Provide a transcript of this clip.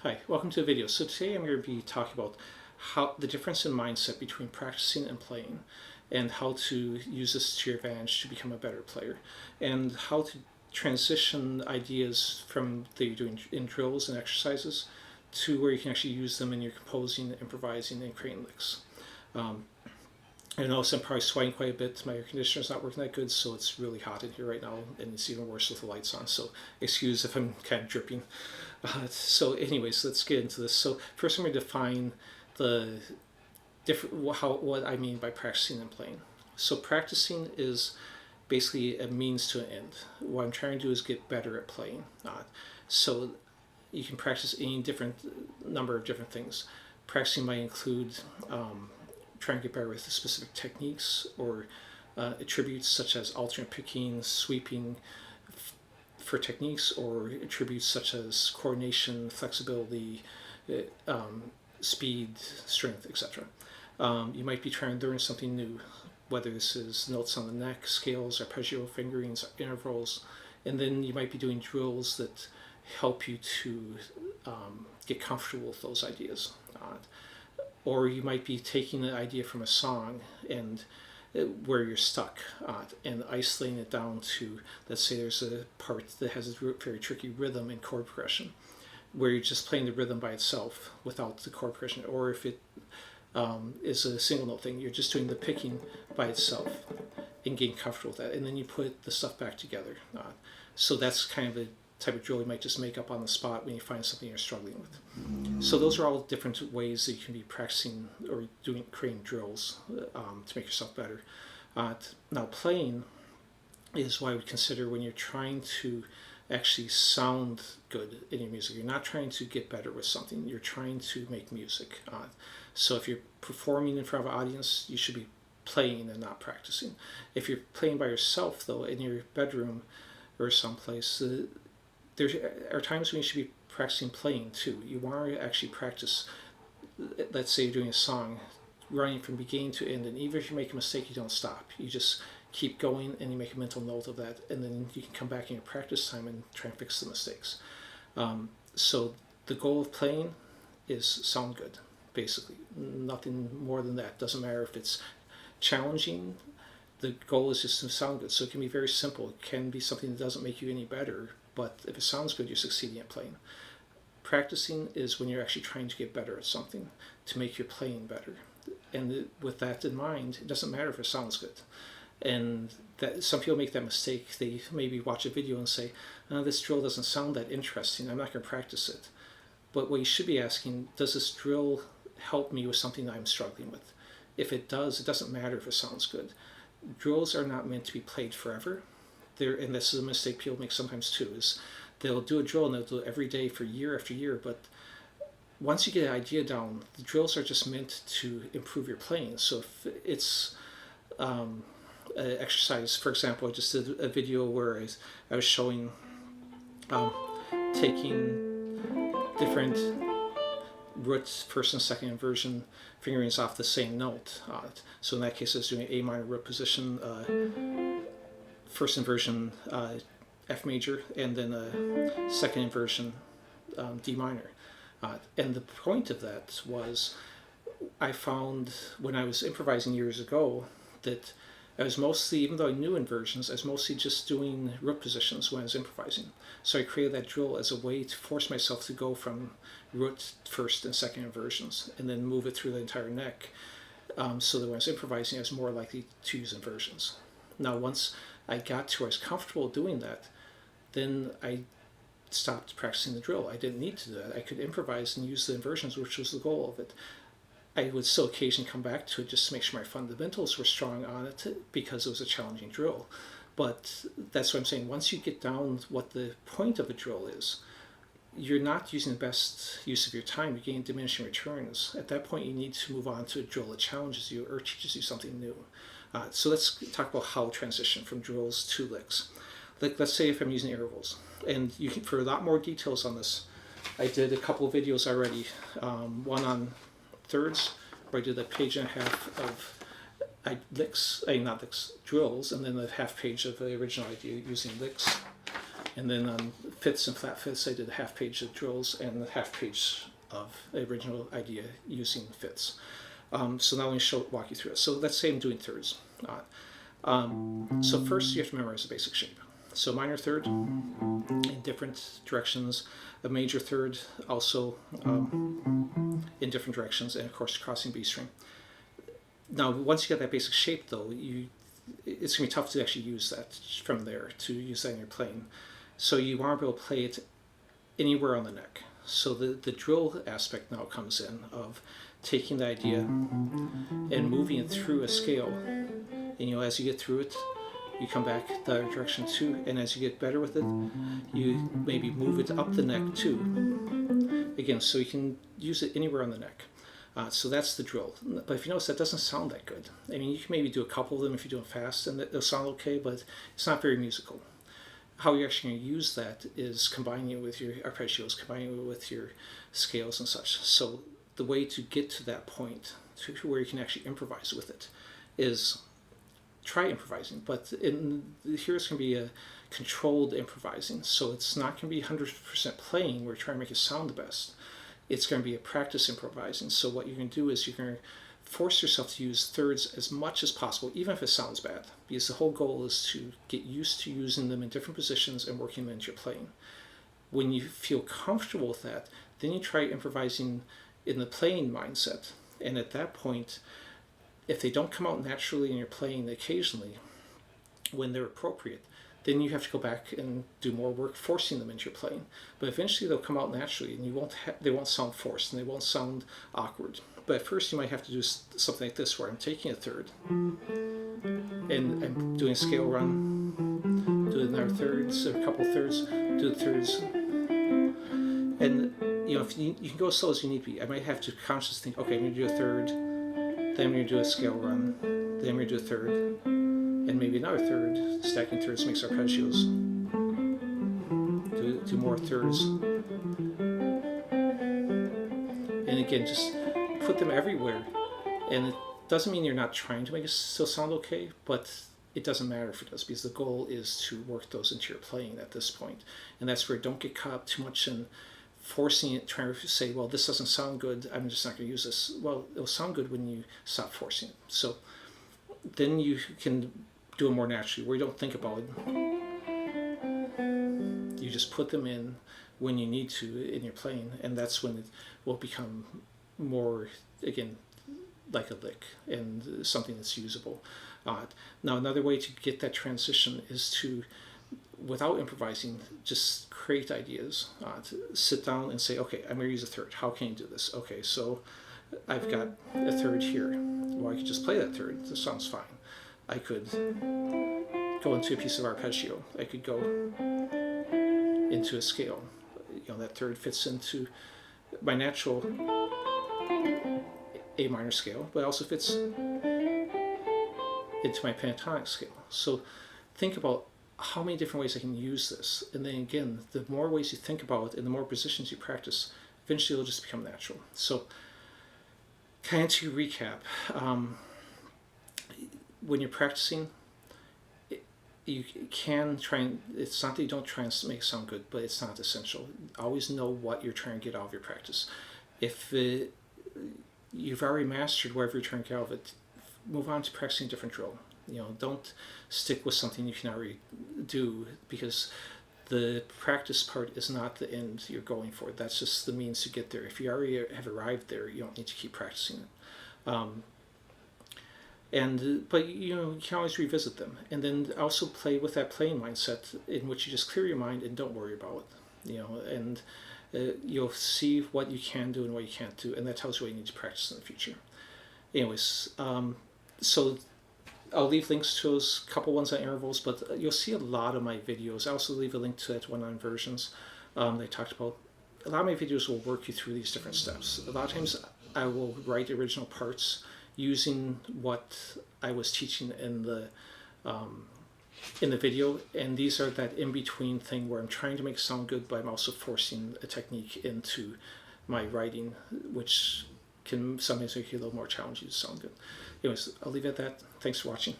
Hi, welcome to the video. So today I'm going to be talking about how the difference in mindset between practicing and playing, and how to use this to your advantage to become a better player, and how to transition ideas from that you're doing in drills and exercises to where you can actually use them in your composing, improvising, and creating licks. I notice I'm probably sweating quite a bit. My air conditioner's not working that good, so it's really hot in here right now, and it's even worse with the lights on. So excuse if I'm kind of dripping. So anyways, let's get into this. So first I'm going to define the what I mean by practicing and playing. So practicing is basically a means to an end. What I'm trying to do is get better at playing. So you can practice any number of different things. Practicing might include trying to get better with specific techniques or attributes such as alternate picking, sweeping for techniques, or attributes such as coordination, flexibility, speed, strength, etc. You might be trying to learn something new, whether this is notes on the neck, scales, arpeggio fingerings, intervals, and then you might be doing drills that help you to get comfortable with those ideas. Or you might be taking an idea from a song and where you're stuck and isolating it down to, let's say there's a part that has a very tricky rhythm and chord progression, where you're just playing the rhythm by itself without the chord progression. Or if it is a single note thing, you're just doing the picking by itself and getting comfortable with that, and then you put the stuff back together. So that's kind of a type of drill you might just make up on the spot when you find something you're struggling with. So those are all different ways that you can be practicing or creating drills to make yourself better. Now playing is what I would consider when you're trying to actually sound good in your music. You're not trying to get better with something, you're trying to make music. So if you're performing in front of an audience, you should be playing and not practicing. If you're playing by yourself though, in your bedroom or someplace, there are times when you should be practicing playing too. You want to actually practice, let's say you're doing a song, running from beginning to end, and even if you make a mistake, you don't stop. You just keep going and you make a mental note of that, and then you can come back in your practice time and try and fix the mistakes. So the goal of playing is sound good, basically. Nothing more than that. Doesn't matter if it's challenging. The goal is just to sound good. So it can be very simple. It can be something that doesn't make you any better, but if it sounds good, you're succeeding at playing. Practicing is when you're actually trying to get better at something to make your playing better. And with that in mind, it doesn't matter if it sounds good. And that some people make that mistake. They maybe watch a video and say, oh, this drill doesn't sound that interesting, I'm not going to practice it. But what you should be asking, does this drill help me with something that I'm struggling with? If it does, it doesn't matter if it sounds good. Drills are not meant to be played forever. And this is a mistake people make sometimes too, is they'll do a drill and they'll do it every day for year after year, but once you get an idea down, the drills are just meant to improve your playing. So if it's an exercise, for example, I just did a video where I was showing taking different roots, first and second inversion fingerings off the same note. So in that case I was doing A minor root position, first inversion F major, and then a second inversion D minor. And the point of that was, I found when I was improvising years ago that I was mostly, even though I knew inversions, I was mostly just doing root positions when I was improvising. So I created that drill as a way to force myself to go from root, first and second inversions, and then move it through the entire neck, so that when I was improvising I was more likely to use inversions. Now once I got to where I was comfortable doing that, then I stopped practicing the drill. I didn't need to do that. I could improvise and use the inversions, which was the goal of it. I would still occasionally come back to it just to make sure my fundamentals were strong on it, because it was a challenging drill. But that's what I'm saying. Once you get down what the point of a drill is, you're not using the best use of your time. You're getting diminishing returns. At that point, you need to move on to a drill that challenges you or teaches you something new. So let's talk about how to transition from drills to licks. Like, let's say if I'm using intervals, and you can, for a lot more details on this, I did a couple of videos already. One on thirds, where I did a page and a half of drills, and then a half page of the original idea using licks. And then on fits and flat fits, I did a half page of drills and a half page of the original idea using fits. So now let me walk you through it. So let's say I'm doing thirds. So first you have to memorize the basic shape. So minor third in different directions, a major third also in different directions, and of course crossing B string. Now once you get that basic shape though, it's going to be tough to actually use that from there, to use that in your playing. So you want to be able to play it anywhere on the neck. So the drill aspect now comes in of taking the idea and moving it through a scale. And as you get through it, you come back the other direction too, and as you get better with it, you maybe move it up the neck too. Again, so you can use it anywhere on the neck. So that's the drill. But if you notice, that doesn't sound that good. I mean, you can maybe do a couple of them if you're doing fast, and they'll sound okay, but it's not very musical. How you're actually going to use that is combining it with your arpeggios, combining it with your scales and such. So the way to get to that point, to where you can actually improvise with it, is try improvising. But here it's going to be a controlled improvising. So it's not going to be 100% playing where you're trying to make it sound the best. It's going to be a practice improvising. So what you're going to do is you're going to force yourself to use thirds as much as possible, even if it sounds bad, because the whole goal is to get used to using them in different positions and working them into your playing. When you feel comfortable with that, then you try improvising in the playing mindset. And at that point, if they don't come out naturally in your playing occasionally, when they're appropriate, then you have to go back and do more work forcing them into your playing. But eventually they'll come out naturally, and they won't sound forced, and they won't sound awkward. But at first you might have to do something like this, where I'm taking a third, and I'm doing a scale run, do another thirds, a couple thirds, do the thirds. And if you can go as slow as you need to be. I might have to consciously think, okay, I'm going to do a third, then I'm going to do a scale run, then I'm going to do a third, and maybe another third. Stacking thirds makes arpeggios. Do more thirds. And again, just put them everywhere. And it doesn't mean you're not trying to make it still sound okay, but it doesn't matter if it does, because the goal is to work those into your playing at this point. And that's where don't get caught up too much in forcing it, trying to say, well, this doesn't sound good, I'm just not going to use this. Well, it'll sound good when you stop forcing it. So then you can do it more naturally, where you don't think about it. You just put them in when you need to in your playing, and that's when it will become more, again, like a lick and something that's usable. Now, another way to get that transition is to, without improvising, just create ideas. To sit down and say, okay, I'm going to use a third. How can you do this? Okay, so I've got a third here. Well, I could just play that third. This sounds fine. I could go into a piece of arpeggio. I could go into a scale. That third fits into my natural A minor scale, but also fits into my pentatonic scale. So think about how many different ways I can use this. And then again, the more ways you think about it and the more positions you practice, eventually it'll just become natural. So kind of to recap, when you're practicing, you can try and, it's not that you don't try and make it sound good, but it's not essential. Always know what you're trying to get out of your practice. If you've already mastered whatever you're trying to get out of it, move on to practicing a different drill. Don't stick with something you can already do, because the practice part is not the end you're going for. That's just the means to get there. If you already have arrived there, you don't need to keep practicing it. But you can always revisit them, and then also play with that playing mindset in which you just clear your mind and don't worry about it. And you'll see what you can do and what you can't do, and that tells you what you need to practice in the future. Anyways, so I'll leave links to those couple ones on intervals, but you'll see a lot of my videos. I also leave a link to that one on versions. They talked about, a lot of my videos will work you through these different steps. A lot of times I will write original parts using what I was teaching in the video, and these are that in-between thing where I'm trying to make it sound good, but I'm also forcing a technique into my writing, which can sometimes make it a little more challenging to sound good. Anyways, I'll leave it at that. Thanks for watching.